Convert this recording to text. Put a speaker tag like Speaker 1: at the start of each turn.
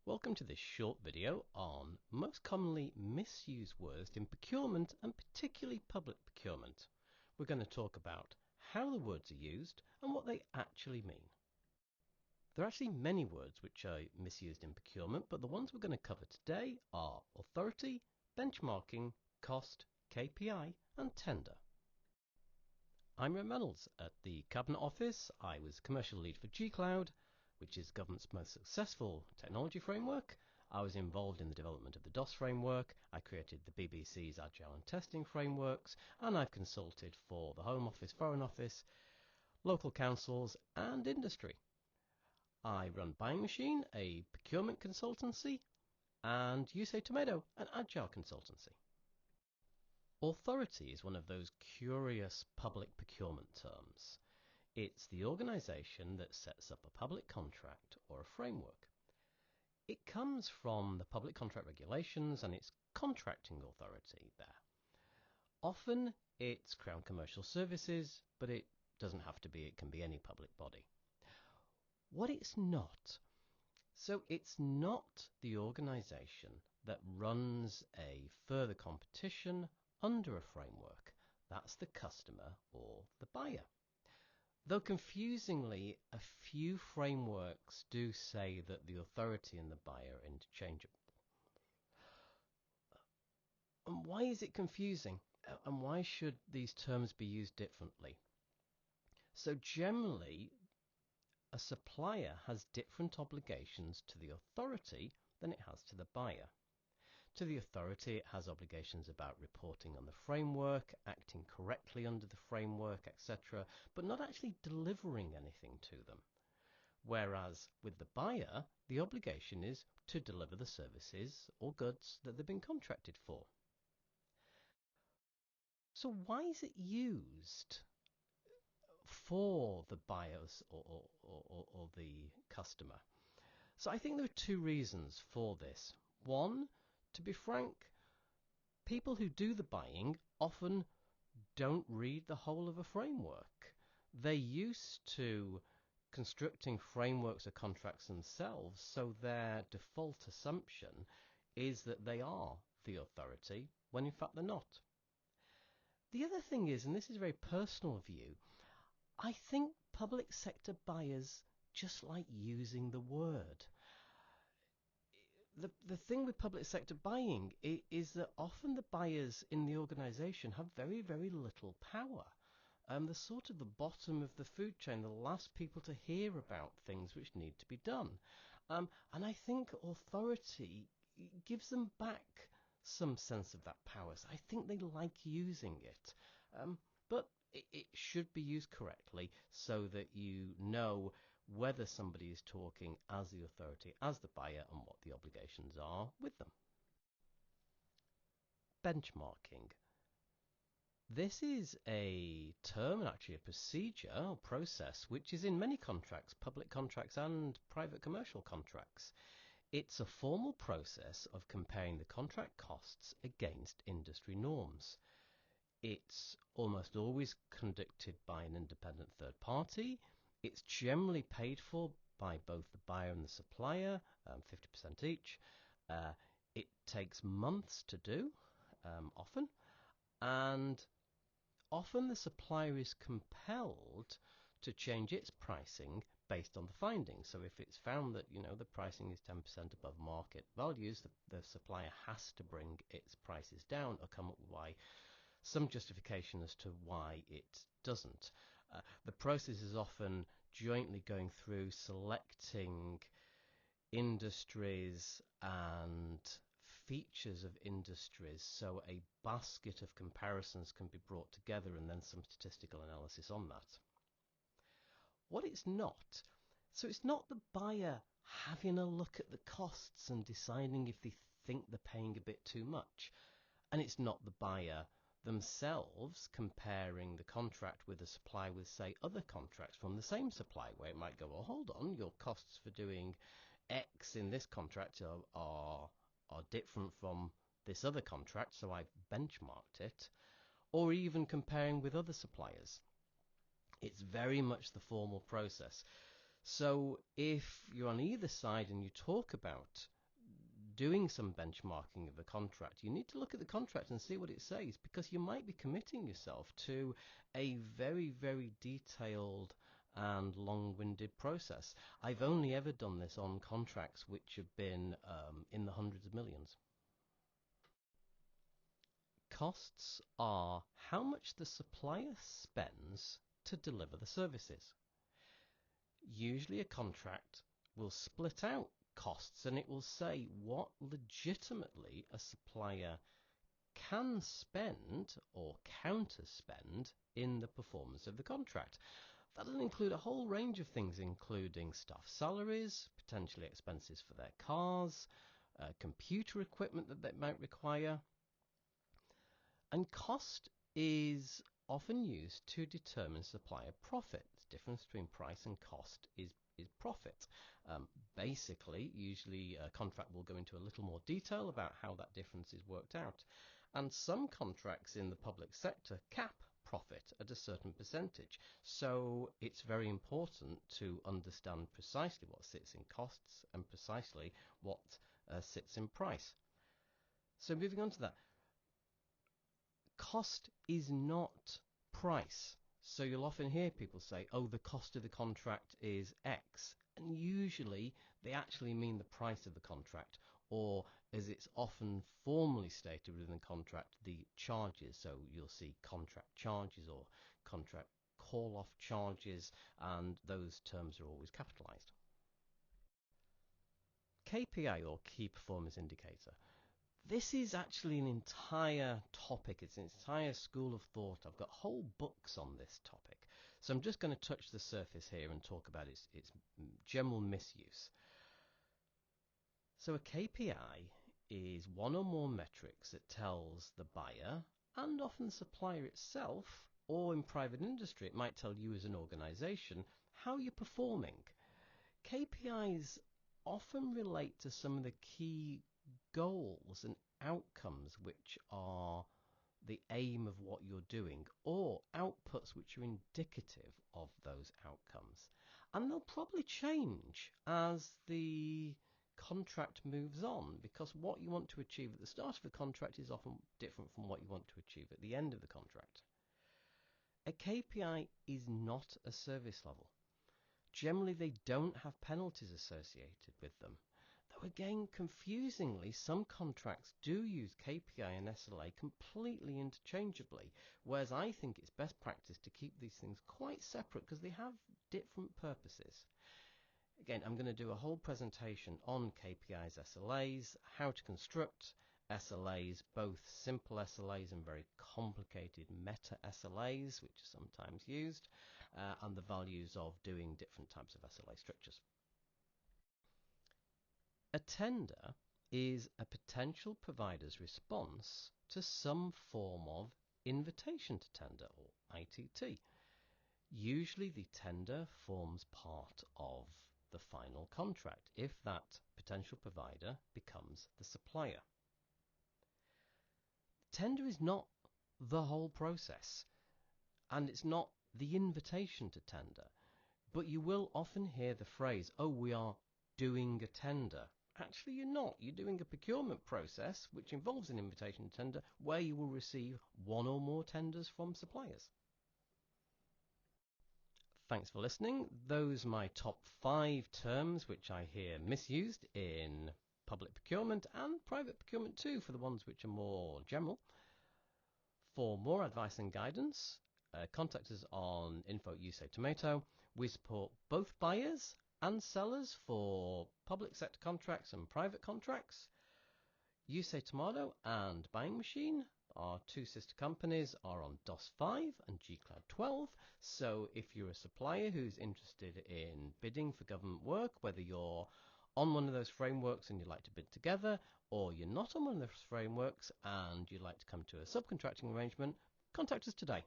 Speaker 1: Welcome to this short video on most commonly misused words in procurement and particularly public procurement. We're going to talk about how the words are used and what they actually mean. There are actually many words which are misused in procurement, but the ones we're going to cover today are authority, benchmarking, cost, KPI and tender. I'm Ren Reynolds at the Cabinet Office. I was commercial lead for G-Cloud, which is the government's most successful technology framework. I was involved in the development of the DOS framework. I created the BBC's Agile and testing frameworks, and I've consulted for the Home Office, Foreign Office, local councils, and industry. I run Buying Machine, a procurement consultancy, and You Say Tomato, an agile consultancy. Authority is one of those curious public procurement terms. It's the organization that sets up a public contract or a framework. It comes from the public contract regulations and its contracting authority there. Often it's Crown Commercial Services, but it doesn't have to be. It can be any public body. What it's not. So it's not the organization that runs a further competition under a framework. That's the customer or the buyer. Though confusingly, a few frameworks do say that the authority and the buyer are interchangeable. And why is it confusing? And why should these terms be used differently? So generally, a supplier has different obligations to the authority than it has to the buyer. To the authority, it has obligations about reporting on the framework, acting correctly under the framework, etc., but not actually delivering anything to them. Whereas with the buyer, the obligation is to deliver the services or goods that they've been contracted for. So why is it used for the buyers or the customer? So I think there are two reasons for this. One, to be frank, people who do the buying often don't read the whole of a framework. They're used to constructing frameworks or contracts themselves, so their default assumption is that they are the authority, when in fact they're not. The other thing is, and this is a very personal view, I think public sector buyers just like using the word. The thing with public sector buying is that often the buyers in the organisation have very, very little power. They're sort of the bottom of the food chain, the last people to hear about things which need to be done. And I think authority gives them back some sense of that power. So I think they like using it. But it should be used correctly so that you know whether somebody is talking as the authority, as the buyer, and what the obligations are with them. Benchmarking. This is a term, and actually a procedure or process, which is in many contracts, public contracts and private commercial contracts. It's a formal process of comparing the contract costs against industry norms. It's almost always conducted by an independent third party. It's generally paid for by both the buyer and the supplier, 50% each. It takes months to do, often, and often the supplier is compelled to change its pricing based on the findings. So if it's found that the pricing is 10% above market values, the supplier has to bring its prices down or come up with some justification as to why it doesn't. The process is often jointly going through selecting industries and features of industries, so a basket of comparisons can be brought together and then some statistical analysis on that. What it's not, so it's not the buyer having a look at the costs and deciding if they think they're paying a bit too much, and it's not the buyer themselves comparing the contract with a supplier with, say, other contracts from the same supplier, where it might go, well, hold on, your costs for doing X in this contract are different from this other contract, so I've benchmarked it, or even comparing with other suppliers. It's very much the formal process. So if you're on either side and you talk about doing some benchmarking of the contract, you need to look at the contract and see what it says, because you might be committing yourself to a very, very detailed and long-winded process. I've only ever done this on contracts which have been in the hundreds of millions. Costs are how much the supplier spends to deliver the services. Usually a contract will split out costs and it will say what legitimately a supplier can spend or counter-spend in the performance of the contract. That'll include a whole range of things, including staff salaries, potentially expenses for their cars, computer equipment that they might require. And cost is often used to determine supplier profit. The difference between price and cost is profit. Basically, usually a contract will go into a little more detail about how that difference is worked out. And some contracts in the public sector cap profit at a certain percentage. So it's very important to understand precisely what sits in costs and precisely what sits in price. So moving on to that. Cost is not price. So you'll often hear people say, oh, the cost of the contract is X. And usually they actually mean the price of the contract, or as it's often formally stated within the contract, the charges. So you'll see contract charges or contract call-off charges, and those terms are always capitalized. KPI, or Key Performance Indicator. This is actually an entire topic. It's an entire school of thought. I've got whole books on this topic. So I'm just going to touch the surface here and talk about its general misuse. So a KPI is one or more metrics that tells the buyer, and often the supplier itself, or in private industry it might tell you as an organization, how you're performing. KPIs often relate to some of the key goals and outcomes which are the aim of what you're doing, or outputs which are indicative of those outcomes. And they'll probably change as the contract moves on, because what you want to achieve at the start of a contract is often different from what you want to achieve at the end of the contract. A KPI is not a service level. Generally, they don't have penalties associated with them. Though again, confusingly, some contracts do use KPI and SLA completely interchangeably, whereas I think it's best practice to keep these things quite separate because they have different purposes. Again, I'm going to do a whole presentation on KPIs, SLAs, how to construct SLAs, both simple SLAs and very complicated meta SLAs, which are sometimes used, and the values of doing different types of SLA structures. A tender is a potential provider's response to some form of invitation to tender, or ITT. Usually the tender forms part of the final contract if that potential provider becomes the supplier. Tender is not the whole process, and it's not the invitation to tender, but you will often hear the phrase, oh, we are doing a tender. Actually, you're not. You're doing a procurement process which involves an invitation to tender where you will receive one or more tenders from suppliers. Thanks for listening. Those are my top 5 terms which I hear misused in public procurement and private procurement too, for the ones which are more general. For more advice and guidance, contact us on info@USATomato. We support both buyers and sellers for public sector contracts and private contracts. USATomato and Buying Machine, our 2 sister companies, are on DOS 5 and G-Cloud 12. So if you're a supplier who's interested in bidding for government work, whether you're on one of those frameworks and you'd like to bid together, or you're not on one of those frameworks and you'd like to come to a subcontracting arrangement, contact us today.